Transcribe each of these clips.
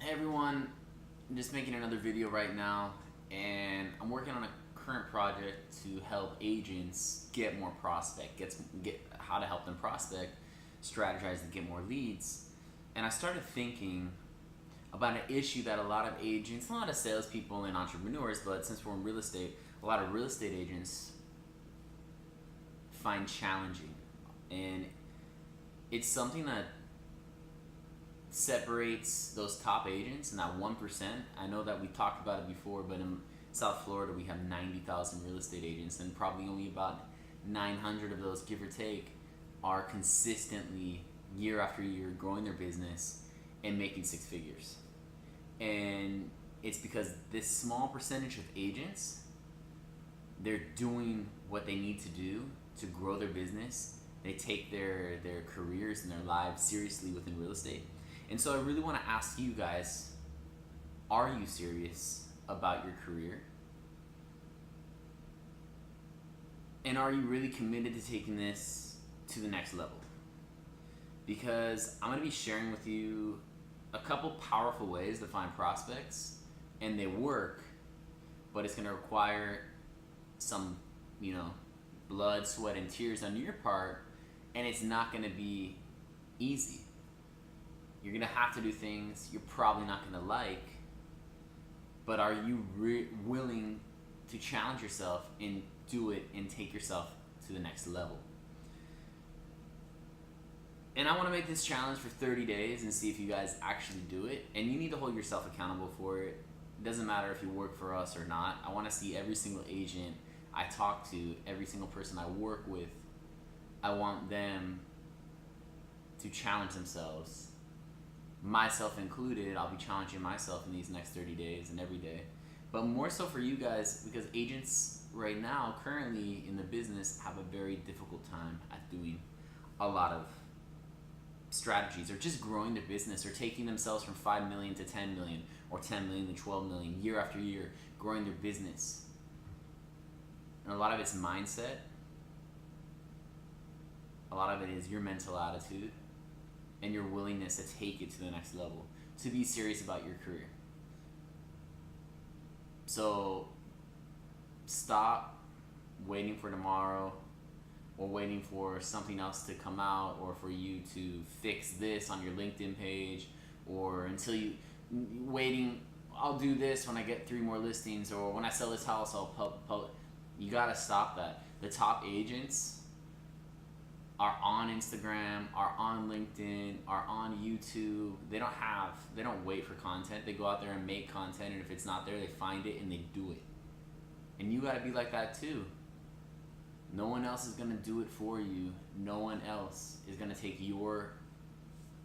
Hey everyone, I'm just making another video right now, and I'm working on a current project to help agents get more get how to help them prospect, strategize to get more leads. And I started thinking about an issue that a lot of agents, a lot of salespeople and entrepreneurs, but since we're in real estate, a lot of real estate agents find challenging. And it's something that separates those top agents and that 1%. I know that we talked about it before, but in South Florida we have 90,000 real estate agents, and probably only about 900 of those, give or take, are consistently year after year growing their business and making six figures. And it's because this small percentage of agents, they're doing what they need to do to grow their business. They take their careers and their lives seriously within real estate. And so I really want to ask you guys, are you serious about your career? And are you really committed to taking this to the next level? Because I'm going to be sharing with you a couple powerful ways to find prospects, and they work, but it's going to require some, blood, sweat, and tears on your part, and it's not going to be easy. You're going to have to do things you're probably not going to like, but are you willing to challenge yourself and do it and take yourself to the next level? And I want to make this challenge for 30 days and see if you guys actually do it. And you need to hold yourself accountable for it. It doesn't matter if you work for us or not. I want to see every single agent I talk to, every single person I work with, I want them to challenge themselves. Myself included, I'll be challenging myself in these next 30 days and every day. But more so for you guys, because agents right now, currently in the business, have a very difficult time at doing a lot of strategies, or just growing their business, or taking themselves from 5 million to 10 million, or 10 million to 12 million year after year, growing their business. And a lot of it's mindset. A lot of it is your mental attitude and your willingness to take it to the next level, to be serious about your career. So stop waiting for tomorrow, or waiting for something else to come out, or for you to fix this on your LinkedIn page, or until you waiting, I'll do this when I get 3 more listings, or when I sell this house I'll publish. You gotta stop that. The top agents are on Instagram, are on LinkedIn, are on YouTube. They don't wait for content. They go out there and make content, and if it's not there, they find it and they do it. And you gotta be like that too. No one else is gonna do it for you. No one else is gonna take your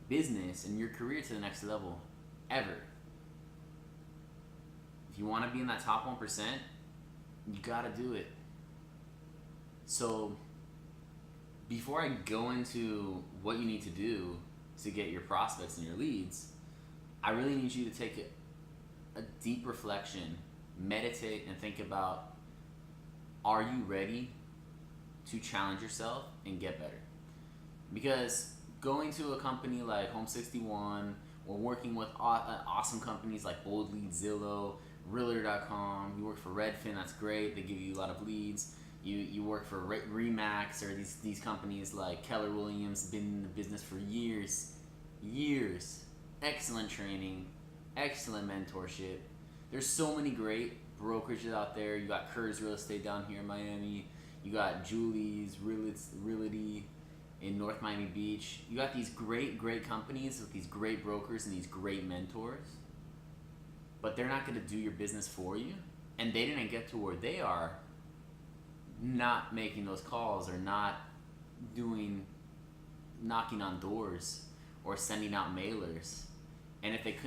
business and your career to the next level, ever. If you wanna be in that top 1%, you gotta do it. So before I go into what you need to do to get your prospects and your leads, I really need you to take a deep reflection, meditate, and think about, are you ready to challenge yourself and get better? Because going to a company like Home 61, or working with awesome companies like Bold Lead, Zillow, Realtor.com, you work for Redfin, that's great, they give you a lot of leads. You work for Remax, or these companies like Keller Williams, been in the business for years. Excellent training, excellent mentorship. There's so many great brokerages out there. You got Kerr's Real Estate down here in Miami. You got Julie's Realty in North Miami Beach. You got these great companies with these great brokers and these great mentors. But they're not going to do your business for you. And they didn't get to where they are not making those calls, or not knocking on doors, or sending out mailers. And if they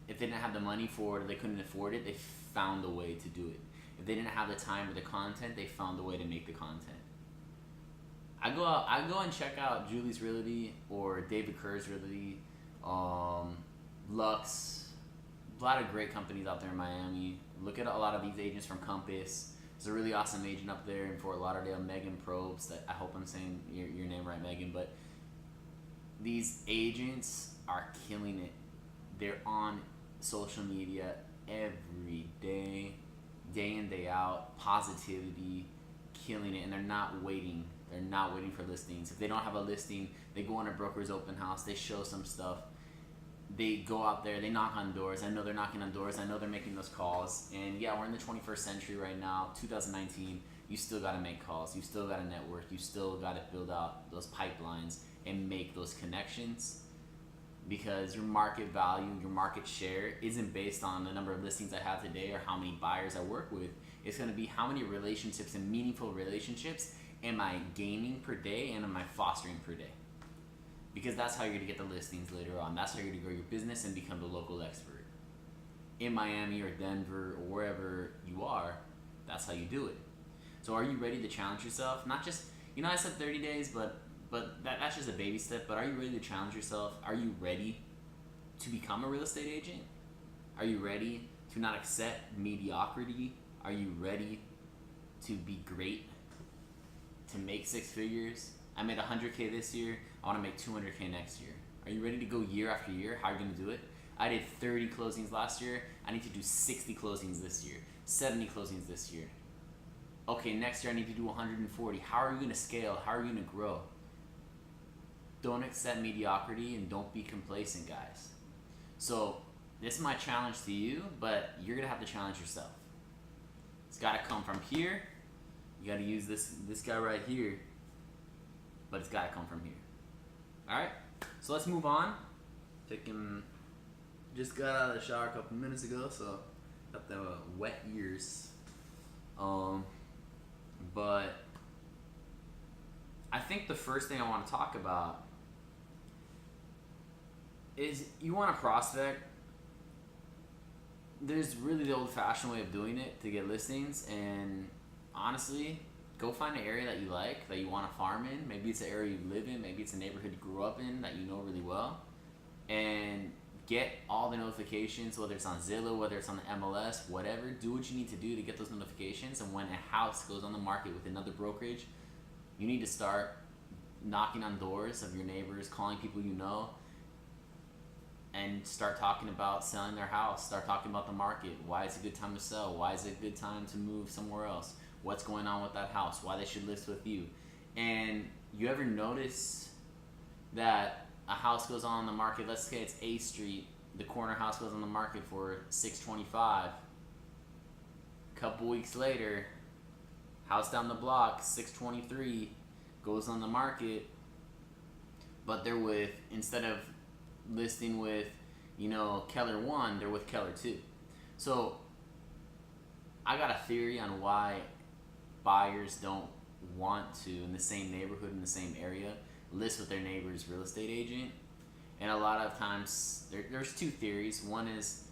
didn't have the money for it, or they couldn't afford it, they found a way to do it. If they didn't have the time or the content, they found a way to make the content. I go and check out Julie's Realty or David Kerr's Realty, Lux, a lot of great companies out there in Miami. Look at a lot of these agents from Compass. There's a really awesome agent up there in Fort Lauderdale, Megan Probst. I hope I'm saying your name right, Megan. But these agents are killing it. They're on social media every day, day in, day out, positivity, killing it, and they're not waiting. They're not waiting for listings. If they don't have a listing, they go on a broker's open house, they show some stuff, they go out there, they knock on doors. I know they're knocking on doors, I know they're making those calls. And yeah, we're in the 21st century right now, 2019. You still got to make calls, you still got to network, you still got to build out those pipelines and make those connections, because your market value, your market share isn't based on the number of listings I have today or how many buyers I work with. It's going to be how many relationships and meaningful relationships am I gaining per day and am I fostering per day. Because that's how you're going to get the listings later on. That's how you're going to grow your business and become the local expert. In Miami or Denver or wherever you are, that's how you do it. So are you ready to challenge yourself? Not just, I said 30 days, but that's just a baby step. But are you ready to challenge yourself? Are you ready to become a real estate agent? Are you ready to not accept mediocrity? Are you ready to be great? To make 6 figures? I made 100K this year. I want to make 200K next year. Are you ready to go year after year? How are you going to do it? I did 30 closings last year. I need to do 60 closings this year. 70 closings this year. Okay, next year I need to do 140. How are you going to scale? How are you going to grow? Don't accept mediocrity and don't be complacent, guys. So this is my challenge to you, but you're going to have to challenge yourself. It's got to come from here. You got to use this guy right here, but it's got to come from here. All right, so let's move on. Just got out of the shower a couple minutes ago, so got the wet ears. But I think the first thing I want to talk about is you want to prospect. There's really the old-fashioned way of doing it to get listings, and honestly, go find an area that you like, that you want to farm in. Maybe it's an area you live in, maybe it's a neighborhood you grew up in that you know really well, and get all the notifications, whether it's on Zillow, whether it's on the MLS, whatever. Do what you need to do to get those notifications, and when a house goes on the market with another brokerage, you need to start knocking on doors of your neighbors, calling people you know, and start talking about selling their house, start talking about the market, why it's a good time to sell, why is it a good time to move somewhere else, what's going on with that house, why they should list with you. And you ever notice that a house goes on the market, let's say it's A Street, the corner house goes on the market for $625. Couple weeks later, house down the block, $623, goes on the market, but they're with, instead of listing with, Keller 1, they're with Keller 2. So I got a theory on why buyers don't want to, in the same neighborhood, in the same area, list with their neighbor's real estate agent. And a lot of times there's 2 theories. One is,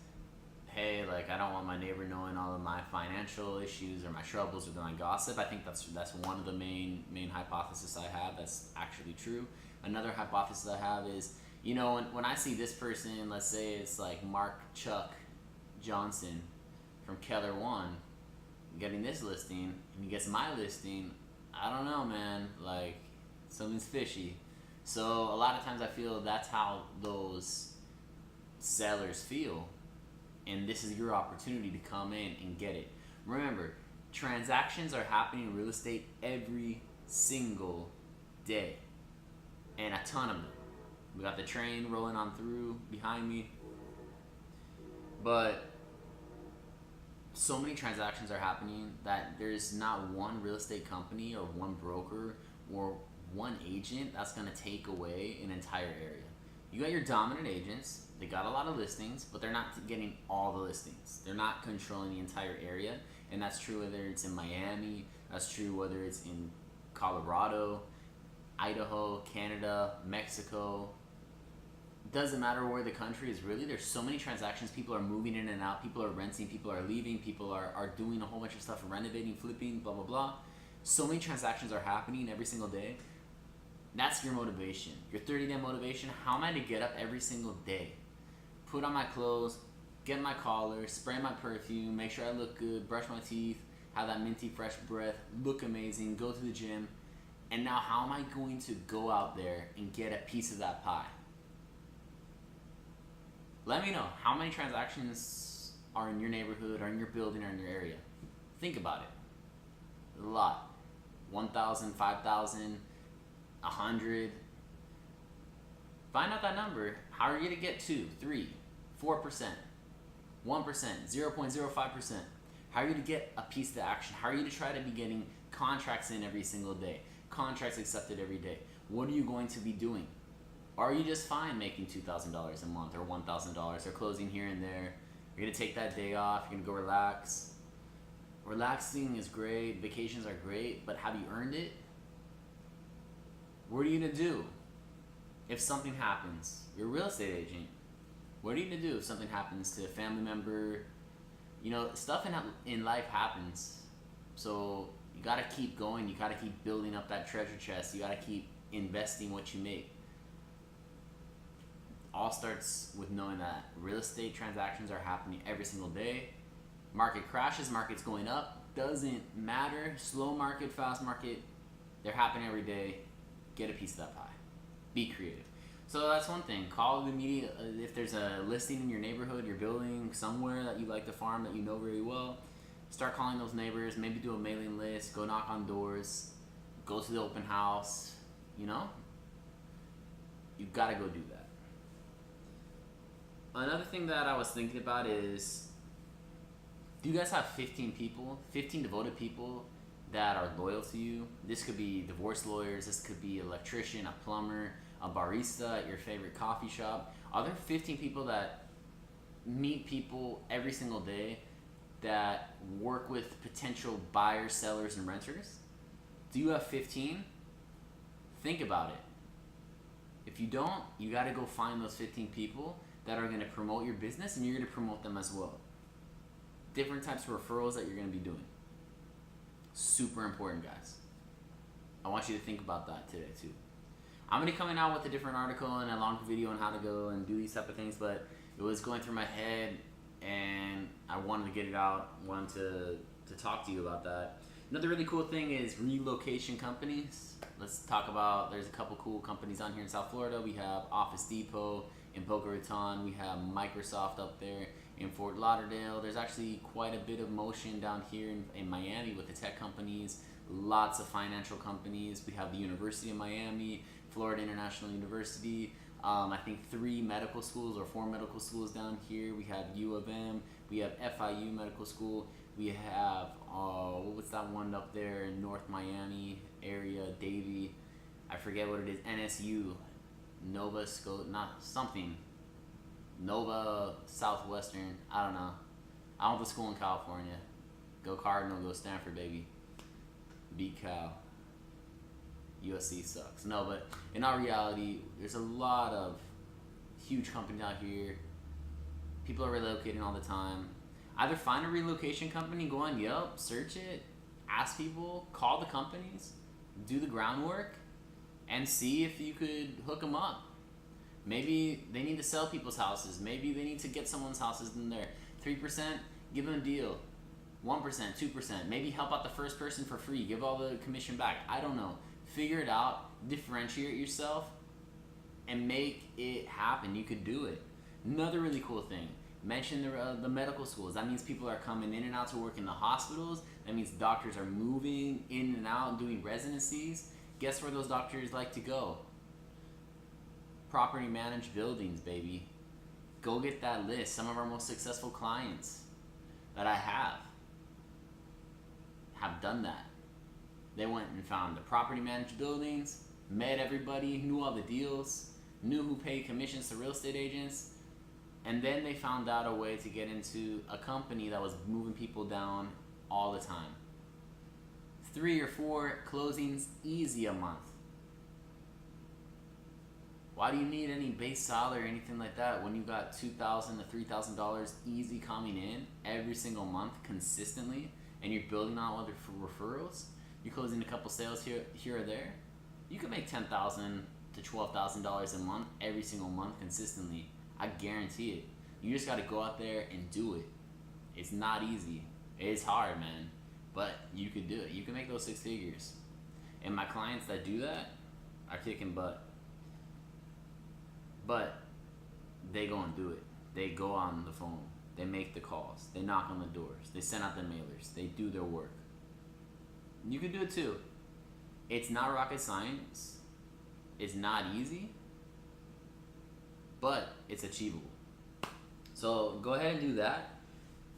hey, like, I don't want my neighbor knowing all of my financial issues or my troubles or my gossip. I think that's one of the main hypotheses I have that's actually true. Another hypothesis I have is, when I see this person, let's say it's like Mark Chuck Johnson from Keller 1 getting this listing, and he gets my listing, I don't know, man, like, something's fishy. So a lot of times I feel that's how those sellers feel, and this is your opportunity to come in and get it. Remember, transactions are happening in real estate every single day, and a ton of them. We got the train rolling on through behind me, but so many transactions are happening that there's not one real estate company or one broker or one agent that's going to take away an entire area. You got your dominant agents, they got a lot of listings, but they're not getting all the listings. They're not controlling the entire area, and that's true whether it's in Miami, that's true whether it's in Colorado, Idaho, Canada, Mexico. Doesn't matter where the country is, really. There's so many transactions. People are moving in and out, people are renting, people are leaving, people are doing a whole bunch of stuff, renovating, flipping, blah blah blah. So many transactions are happening every single day. That's your motivation, your 30-day motivation. How am I to get up every single day, put on my clothes, get my collar, spray my perfume, make sure I look good, brush my teeth, have that minty fresh breath, look amazing, go to the gym, and now how am I going to go out there and get a piece of that pie? Let me know how many transactions are in your neighborhood or in your building or in your area. Think about it. A lot. 1,000, 5,000, 100. Find out that number. How are you going to get 2, 3, 4%, 1%, 0.05%? How are you to get a piece of the action? How are you to try to be getting contracts in every single day? Contracts accepted every day. What are you going to be doing? Are you just fine making $2,000 a month or $1,000 or closing here and there? You're going to take that day off. You're going to go relax. Relaxing is great. Vacations are great. But have you earned it? What are you going to do if something happens? You're a real estate agent. What are you going to do if something happens to a family member? You know, stuff in life happens. So you got to keep going. You got to keep building up that treasure chest. You got to keep investing what you make. All starts with knowing that real estate transactions are happening every single day. Market crashes, market's going up, doesn't matter. Slow market, fast market, they're happening every day. Get a piece of that pie. Be creative. So that's one thing. Call the media. If there's a listing in your neighborhood, your building, somewhere that you like to farm that you know very well, start calling those neighbors. Maybe do a mailing list. Go knock on doors. Go to the open house. You know? You gotta go do that. Another thing that I was thinking about is, do you guys have 15 people, 15 devoted people that are loyal to you? This could be divorce lawyers, this could be an electrician, a plumber, a barista at your favorite coffee shop. Are there 15 people that meet people every single day that work with potential buyers, sellers, and renters? Do you have 15? Think about it. If you don't, you gotta go find those 15 people that are gonna promote your business, and you're gonna promote them as well. Different types of referrals that you're gonna be doing. Super important, guys. I want you to think about that today too. I'm gonna be coming out with a different article and a long video on how to go and do these type of things, but it was going through my head and I wanted to get it out, wanted to talk to you about that. Another really cool thing is relocation companies. Let's talk about, there's a couple cool companies on here in South Florida. We have Office Depot in Boca Raton. We have Microsoft up there in Fort Lauderdale. There's actually quite a bit of motion down here in Miami with the tech companies, lots of financial companies. We have the University of Miami, Florida International University. I think 3 medical schools or 4 medical schools down here. We have U of M. We have FIU Medical School. We have, what's that one up there in North Miami area, Davie? I forget what it is, NSU, Nova Scotia, not something. Nova Southwestern, I don't know. I went to school in California. Go Cardinal, go Stanford, baby. Beat Cal. USC sucks. No, but in all reality, there's a lot of huge companies out here. People are relocating all the time. Either find a relocation company, go on Yelp, search it, ask people, call the companies, do the groundwork, and see if you could hook them up. Maybe they need to sell people's houses. Maybe they need to get someone's houses in there. 3%, give them a deal. 1%, 2%. Maybe help out the first person for free. Give all the commission back. I don't know. Figure it out. Differentiate yourself and make it happen. You could do it. Another really cool thing. Mention the medical schools. That means people are coming in and out to work in the hospitals. That means doctors are moving in and out and doing residencies. Guess where those doctors like to go? Property managed buildings, baby. Go get that list. Some of our most successful clients that I have done that. They went and found the property managed buildings, met everybody, knew all the deals, knew who paid commissions to real estate agents, and then they found out a way to get into a company that was moving people down all the time. 3 or 4 closings easy a month. Why do you need any base salary or anything like that when you got $2,000 to $3,000 easy coming in every single month consistently, and you're building on other referrals? You're closing a couple sales here or there. You can make $10,000 to $12,000 a month every single month consistently. I guarantee it. You just got to go out there and do it. It's not easy. It's hard, man, but you could do it. You can make those 6 figures. And my clients that do that are kicking butt. But they go and do it. They go on the phone. They make the calls. They knock on the doors. They send out the mailers. They do their work. You can do it too. It's not rocket science. It's not easy. But it's achievable. So go ahead and do that.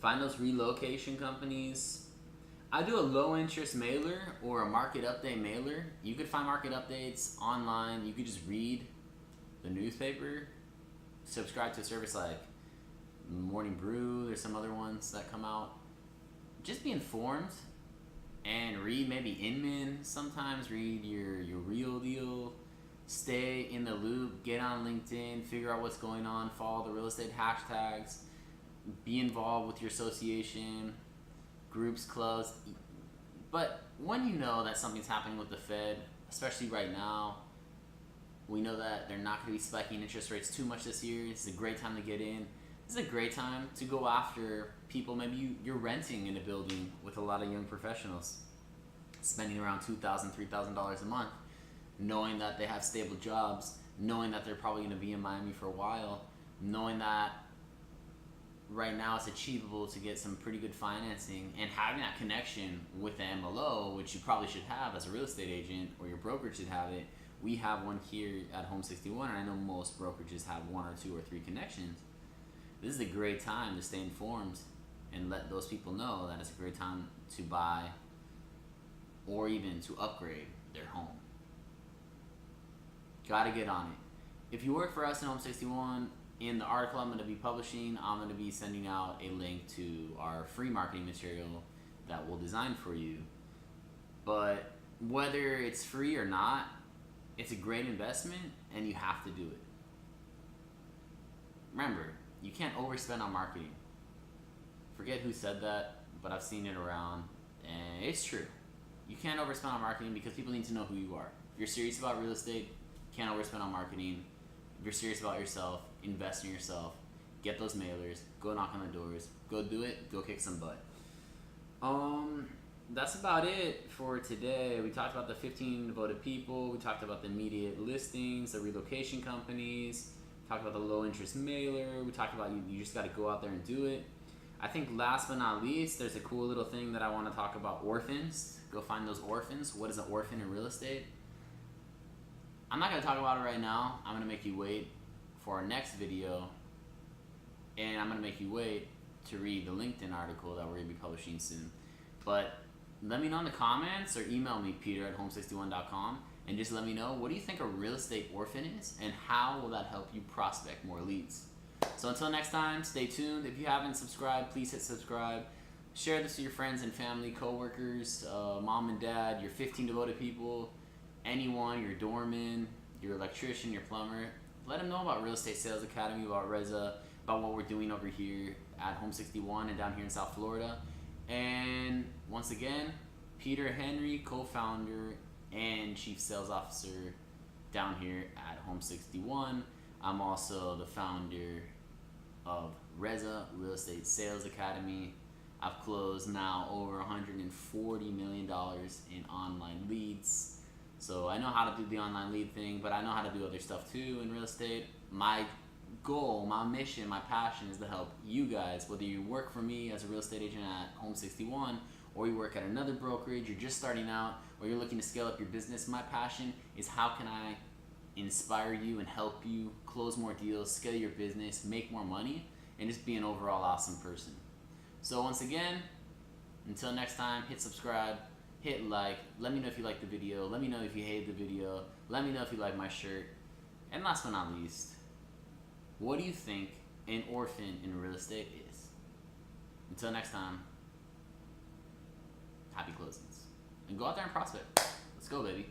Find those relocation companies. I do a low interest mailer or a market update mailer. You could find market updates online. You could just read the newspaper. Subscribe to a service like Morning Brew. There's some other ones that come out. Just be informed and read maybe Inman. Sometimes read your Real Deal. Stay in the loop. Get on LinkedIn. Figure out what's going on. Follow the real estate hashtags. Be involved with your association, groups, clubs. But when you know that something's happening with the Fed, especially right now, we know that they're not going to be spiking interest rates too much this year. It's a great time to get in. This is a great time to go after people. Maybe you're renting in a building with a lot of young professionals, spending around $2,000, $3,000 a month, knowing that they have stable jobs, knowing that they're probably going to be in Miami for a while, knowing that right now it's achievable to get some pretty good financing, and having that connection with the MLO, which you probably should have as a real estate agent, or your brokerage should have it. We have one here at Home 61, and I know most brokerages have 1 or 2 or 3 connections. This is a great time to stay informed and let those people know that it's a great time to buy or even to upgrade their home. Gotta get on it. If you work for us in Home 61, in the article I'm going to be publishing, I'm going to be sending out a link to our free marketing material that we'll design for you. But whether it's free or not, it's a great investment and you have to do it. Remember, you can't overspend on marketing. Forget who said that, but I've seen it around, and it's true. You can't overspend on marketing because people need to know who you are. If you're serious about real estate, you can't overspend on marketing. If you're serious about yourself, invest in yourself, get those mailers, go knock on the doors, go do it, go kick some butt. That's about it for today. We talked about the 15 devoted people. We talked about the immediate listings, the relocation companies. We talked about the low interest mailer. We talked about you just got to go out there and do it. I think last but not least, there's a cool little thing that I want to talk about: orphans. Go find those orphans. What is an orphan in real estate? I'm not going to talk about it right now. I'm going to make you wait for our next video, and I'm going to make you wait to read the LinkedIn article that we're going to be publishing soon. But let me know in the comments or email me, peter@home61.com, and just let me know, what do you think a real estate orphan is, and how will that help you prospect more leads? So until next time, stay tuned. If you haven't subscribed, please hit subscribe. Share this with your friends and family, coworkers, mom and dad, your 15 devoted people, anyone, your doorman, your electrician, your plumber. Let them know about Real Estate Sales Academy, about Reza, about what we're doing over here at Home 61 and down here in South Florida. And once again, Peter Henry, co-founder and chief sales officer down here at Home 61. I'm also the founder of Reza Real Estate Sales Academy. I've closed now over $140 million in online leads. So I know how to do the online lead thing, but I know how to do other stuff too in real estate. My goal, my mission, my passion is to help you guys, whether you work for me as a real estate agent at Home 61, or you work at another brokerage, you're just starting out, or you're looking to scale up your business. My passion is how can I inspire you and help you close more deals, scale your business, make more money, and just be an overall awesome person. So once again, until next time, hit subscribe, hit like, let me know if you like the video, let me know if you hate the video, let me know if you like my shirt, and last but not least, what do you think an orphan in real estate is? Until next time, happy closings. And go out there and prospect. Let's go, baby.